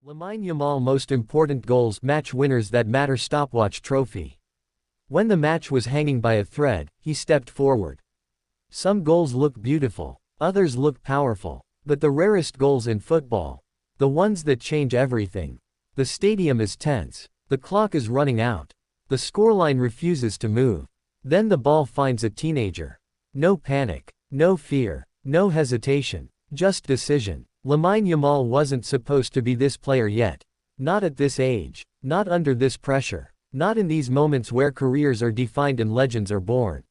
Lamine Yamal most important goals match winners that matter stopwatch trophy. When the match was hanging by a thread, he stepped forward. Some goals look beautiful, others look powerful, but the rarest goals in football, the ones that change everything. The stadium is tense, the clock is running out, the scoreline refuses to move. Then the ball finds a teenager. No panic, no fear, no hesitation, just decision. Lamine Yamal wasn't supposed to be this player yet. Not at this age, not under this pressure, not in these moments where careers are defined and legends are born.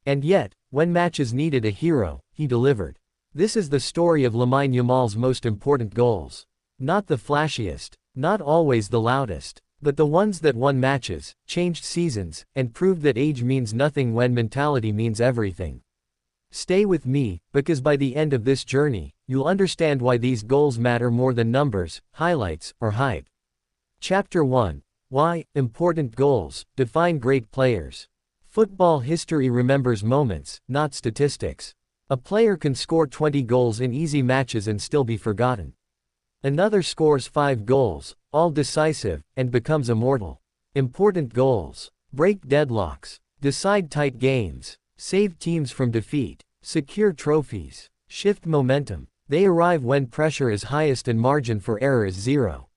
And yet, when matches needed a hero, he delivered. This is the story of Lamine Yamal's most important goals. Not the flashiest, not always the loudest, but the ones that won matches, changed seasons, and proved that age means nothing when mentality means everything. Stay with me, because by the end of this journey, you'll understand why these goals matter more than numbers, highlights, or hype. Chapter 1. Why important goals define great players. Football history remembers moments, not statistics. A player can score 20 goals in easy matches and still be forgotten. Another scores 5 goals, all decisive, and becomes immortal. Important goals break deadlocks, decide tight games, save teams from defeat, secure trophies, shift momentum. They arrive when pressure is highest and margin for error is zero.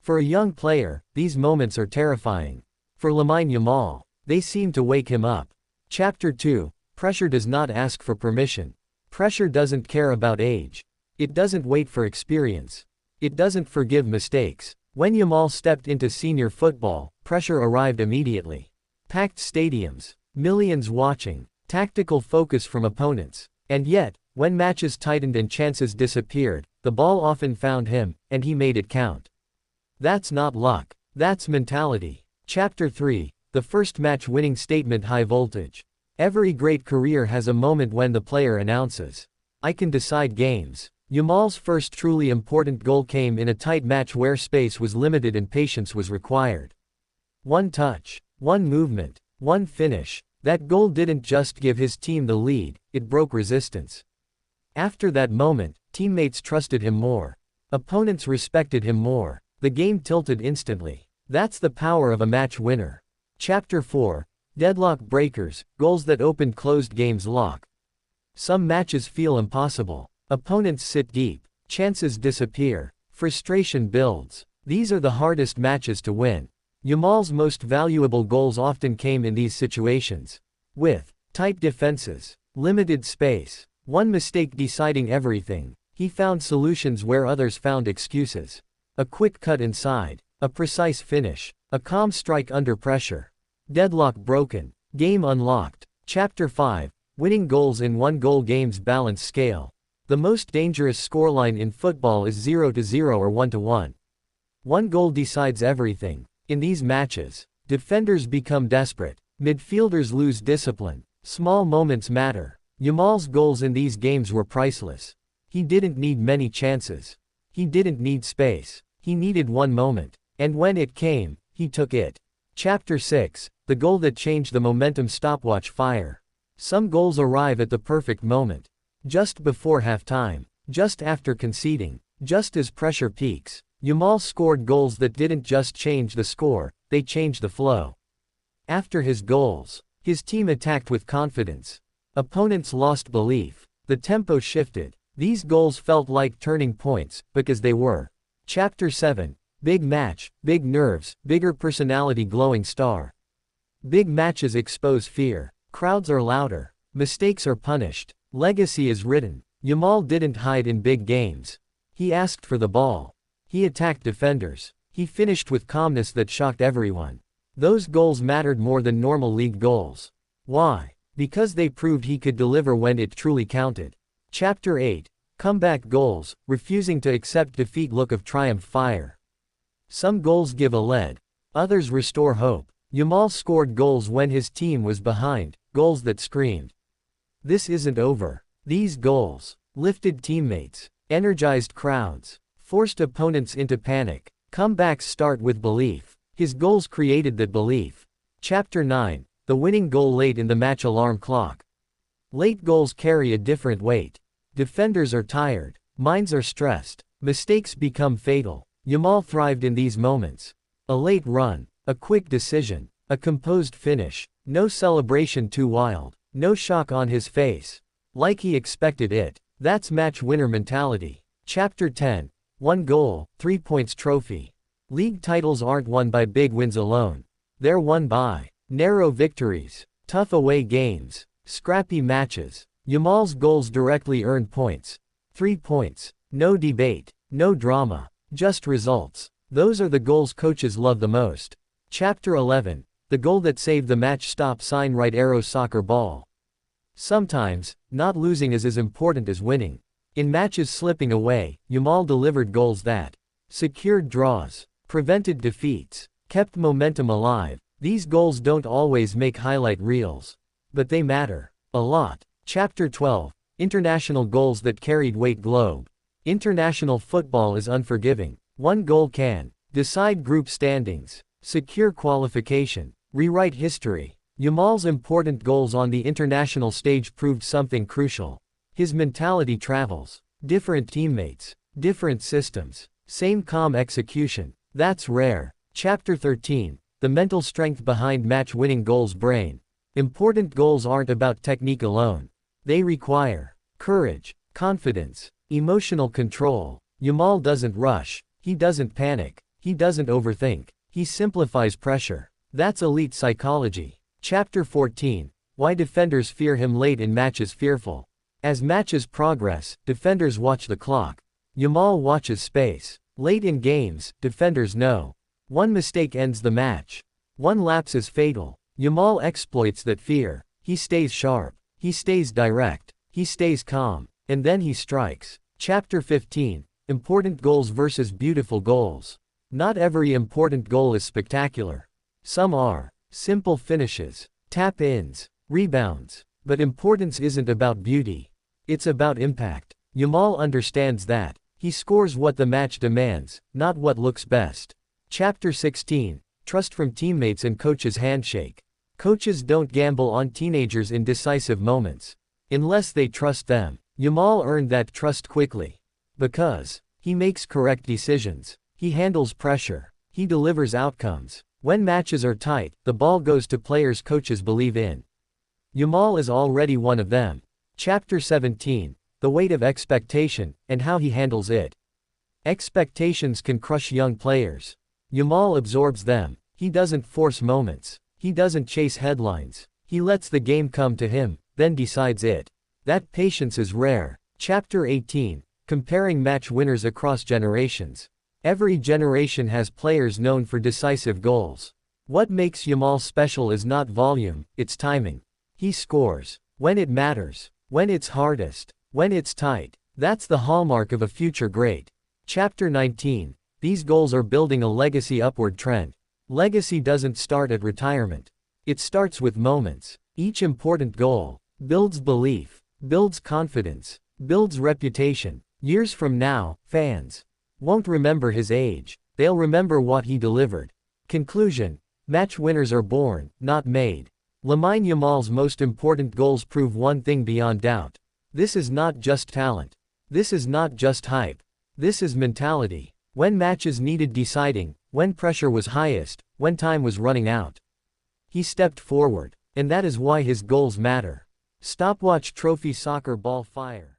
For a young player, these moments are terrifying. For Lamine Yamal, they seem to wake him up. Chapter 2. Pressure does not ask for permission. Pressure doesn't care about age. It doesn't wait for experience. It doesn't forgive mistakes. When Yamal stepped into senior football, pressure arrived immediately. Packed stadiums, millions watching, tactical focus from opponents. And yet, when matches tightened and chances disappeared, the ball often found him, and he made it count. That's not luck. That's mentality. Chapter 3. The first match-winning statement. High voltage. Every great career has a moment when the player announces, "I can decide games." Yamal's first truly important goal came in a tight match where space was limited and patience was required. One touch, one movement, one finish. That goal didn't just give his team the lead, it broke resistance. After that moment, teammates trusted him more. Opponents respected him more. The game tilted instantly. That's the power of a match winner. Chapter 4. Deadlock breakers, goals that opened closed games. Lock. Some matches feel impossible. Opponents sit deep. Chances disappear. Frustration builds. These are the hardest matches to win. Yamal's most valuable goals often came in these situations. With tight defenses, limited space, one mistake deciding everything, he found solutions where others found excuses. A quick cut inside, a precise finish, a calm strike under pressure. Deadlock broken, game unlocked. Chapter 5. Winning goals in one-goal games. Balance scale. The most dangerous scoreline in football is 0-0 or 1-1. One goal decides everything. In these matches, defenders become desperate, midfielders lose discipline, small moments matter. Yamal's goals in these games were priceless. He didn't need many chances. He didn't need space. He needed one moment. And when it came, he took it. Chapter 6. The goal that changed the momentum. Stopwatch fire. Some goals arrive at the perfect moment. Just before halftime, just after conceding, just as pressure peaks. Yamal scored goals that didn't just change the score, they changed the flow. After his goals, his team attacked with confidence. Opponents lost belief. The tempo shifted. These goals felt like turning points, because they were. Chapter 7. Big match, big nerves, bigger personality. Glowing star. Big matches expose fear. Crowds are louder. Mistakes are punished. Legacy is written. Yamal didn't hide in big games. He asked for the ball. He attacked defenders. He finished with calmness that shocked everyone. Those goals mattered more than normal league goals. Why? Because they proved he could deliver when it truly counted. Chapter 8. Comeback goals, refusing to accept defeat. Look of triumph. Fire. Some goals give a lead. Others restore hope. Yamal scored goals when his team was behind, goals that screamed, "This isn't over." These goals lifted teammates, energized crowds, forced opponents into panic. Comebacks start with belief. His goals created that belief. Chapter 9. The winning goal late in the match. Alarm clock. Late goals carry a different weight. Defenders are tired. Minds are stressed. Mistakes become fatal. Yamal thrived in these moments. A late run, a quick decision, a composed finish, no celebration too wild, no shock on his face. Like he expected it. That's match winner mentality. Chapter 10. 1 goal, 3 points trophy. League titles aren't won by big wins alone. They're won by narrow victories, tough away games, scrappy matches. Yamal's goals directly earned points. 3 points. No debate, no drama, just results. Those are the goals coaches love the most. Chapter 11. The goal that saved the match. Stop sign right arrow soccer ball. Sometimes, not losing is as important as winning. In matches slipping away, Yamal delivered goals that secured draws, prevented defeats, kept momentum alive. These goals don't always make highlight reels, but they matter a lot. Chapter 12. International goals that carried weight. Globe. International football is unforgiving. One goal can decide group standings, secure qualification, rewrite history. Yamal's important goals on the international stage proved something crucial. His mentality travels. Different teammates, different systems, same calm execution. That's rare. Chapter 13. The mental strength behind match-winning goals. Brain. Important goals aren't about technique alone. They require courage, confidence, emotional control. Yamal doesn't rush. He doesn't panic. He doesn't overthink. He simplifies pressure. That's elite psychology. Chapter 14. Why defenders fear him. Late in matches. Fearful. As matches progress, defenders watch the clock. Yamal watches space. Late in games, defenders know. One mistake ends the match. One lapse is fatal. Yamal exploits that fear. He stays sharp. He stays direct. He stays calm. And then he strikes. Chapter 15. Important goals versus beautiful goals. Not every important goal is spectacular. Some are simple finishes, tap-ins, rebounds. But importance isn't about beauty. It's about impact. Yamal understands that. He scores what the match demands, not what looks best. Chapter 16. Trust from teammates and coaches. Handshake. Coaches don't gamble on teenagers in decisive moments. Unless they trust them. Yamal earned that trust quickly. Because he makes correct decisions. He handles pressure. He delivers outcomes. When matches are tight, the ball goes to players coaches believe in. Yamal is already one of them. Chapter 17. The weight of expectation, and how he handles it. Expectations can crush young players. Yamal absorbs them. He doesn't force moments. He doesn't chase headlines. He lets the game come to him, then decides it. That patience is rare. Chapter 18. Comparing match winners across generations. Every generation has players known for decisive goals. What makes Yamal special is not volume, it's timing. He scores when it matters, when it's hardest, when it's tight. That's the hallmark of a future great. Chapter 19. These goals are building a legacy. Upward trend. Legacy doesn't start at retirement. It starts with moments. Each important goal builds belief, builds confidence, builds reputation. Years from now, fans won't remember his age. They'll remember what he delivered. Conclusion. Match winners are born, not made. Lamine Yamal's most important goals prove one thing beyond doubt. This is not just talent. This is not just hype. This is mentality. When matches needed deciding, when pressure was highest, when time was running out, he stepped forward. And that is why his goals matter. Stopwatch trophy. Soccer ball. Fire.